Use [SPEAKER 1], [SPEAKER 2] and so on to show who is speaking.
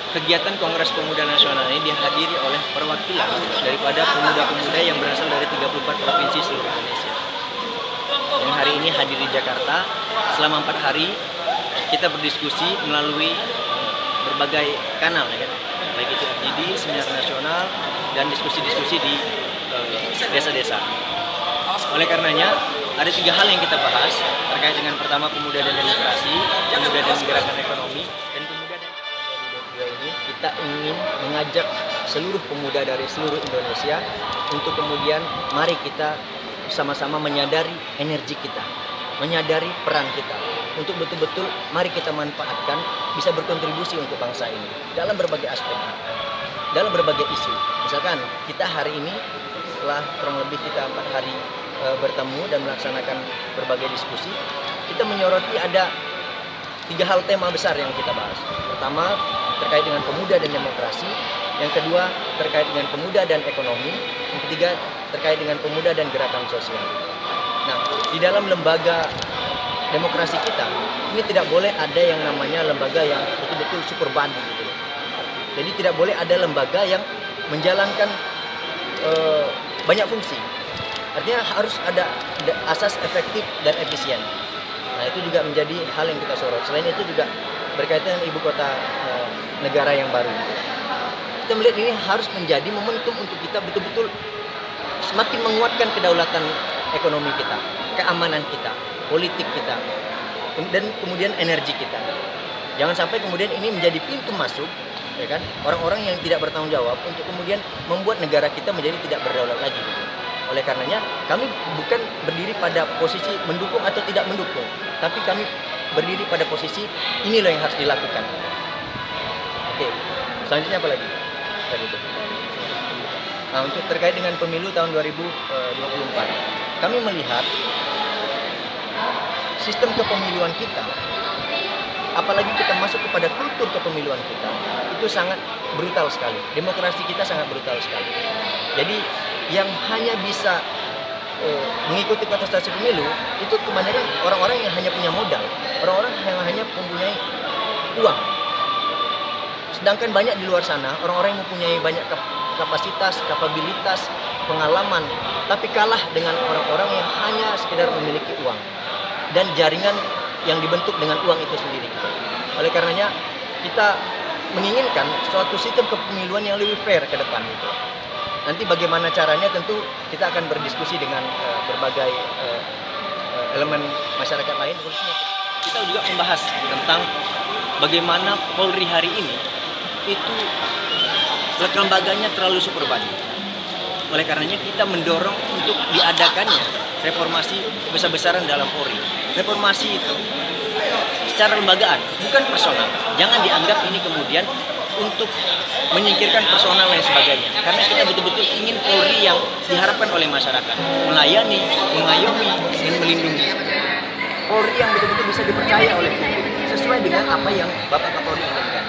[SPEAKER 1] Kegiatan Kongres Pemuda Nasional ini dihadiri oleh perwakilan daripada pemuda-pemuda yang berasal dari 34 provinsi seluruh Indonesia. Yang hari ini hadir di Jakarta selama 4 hari kita berdiskusi melalui berbagai kanal, ya kan? Baik itu FGD, seminar nasional, dan diskusi-diskusi di desa-desa. Oleh karenanya ada 3 hal yang kita bahas terkait dengan pertama pemuda dan demokrasi, pemuda dan gerakan ekonomi, dan pemuda dan ini kita ingin mengajak seluruh pemuda dari seluruh Indonesia untuk kemudian mari kita sama-sama menyadari energi kita, menyadari peran kita, untuk betul-betul mari kita manfaatkan bisa berkontribusi untuk bangsa ini dalam berbagai aspek, dalam berbagai isu. Misalkan kita hari ini setelah kurang lebih kita 4 hari bertemu dan melaksanakan berbagai diskusi, kita menyoroti ada 3 hal tema besar yang kita bahas. Pertama, terkait dengan pemuda dan demokrasi. Yang kedua, terkait dengan pemuda dan ekonomi. Yang ketiga, terkait dengan pemuda dan gerakan sosial. Nah, di dalam lembaga demokrasi kita, ini tidak boleh ada yang namanya lembaga yang betul-betul super body gitu. Jadi tidak boleh ada lembaga yang menjalankan banyak fungsi. Artinya harus ada asas efektif dan efisien. Nah, itu juga menjadi hal yang kita sorot. Selain itu juga berkaitan dengan ibu kota negara yang baru. Kita melihat ini harus menjadi momentum untuk kita betul-betul semakin menguatkan kedaulatan ekonomi kita, keamanan kita, politik kita, dan kemudian energi kita. Jangan sampai kemudian ini menjadi pintu masuk, ya kan, orang-orang yang tidak bertanggung jawab untuk kemudian membuat negara kita menjadi tidak berdaulat lagi. Oleh karenanya, kami bukan berdiri pada posisi mendukung atau tidak mendukung, tapi kami berdiri pada posisi ini loh yang harus dilakukan. Oke, selanjutnya apa lagi? Nah, untuk terkait dengan pemilu tahun 2024, kami melihat sistem kepemiluan kita, apalagi kita masuk kepada kultur kepemiluan kita, itu sangat brutal sekali. Demokrasi kita sangat brutal sekali. Jadi yang hanya bisa mengikuti kontestasi pemilu itu kebanyakan orang-orang yang hanya punya modal, orang-orang yang hanya mempunyai uang. Sedangkan banyak di luar sana orang-orang yang mempunyai banyak kapasitas, kapabilitas, pengalaman, tapi kalah dengan orang-orang yang hanya sekedar memiliki uang dan jaringan yang dibentuk dengan uang itu sendiri. Oleh karenanya kita menginginkan suatu sistem kepemiluan yang lebih fair ke depan itu. Nanti bagaimana caranya tentu kita akan berdiskusi dengan berbagai elemen masyarakat lain. Kita juga membahas tentang bagaimana Polri hari ini itu lembaganya terlalu super body. Oleh karenanya kita mendorong untuk diadakannya reformasi besar-besaran dalam Polri. Reformasi itu secara lembagaan, bukan personal. Jangan dianggap ini kemudian untuk menyingkirkan personal dan sebagainya. Karena kita betul-betul ingin Polri yang diharapkan oleh masyarakat, melayani, mengayomi, dan melindungi. Polri yang betul-betul bisa dipercaya oleh publik sesuai dengan apa yang Bapak Kapolri inginkan.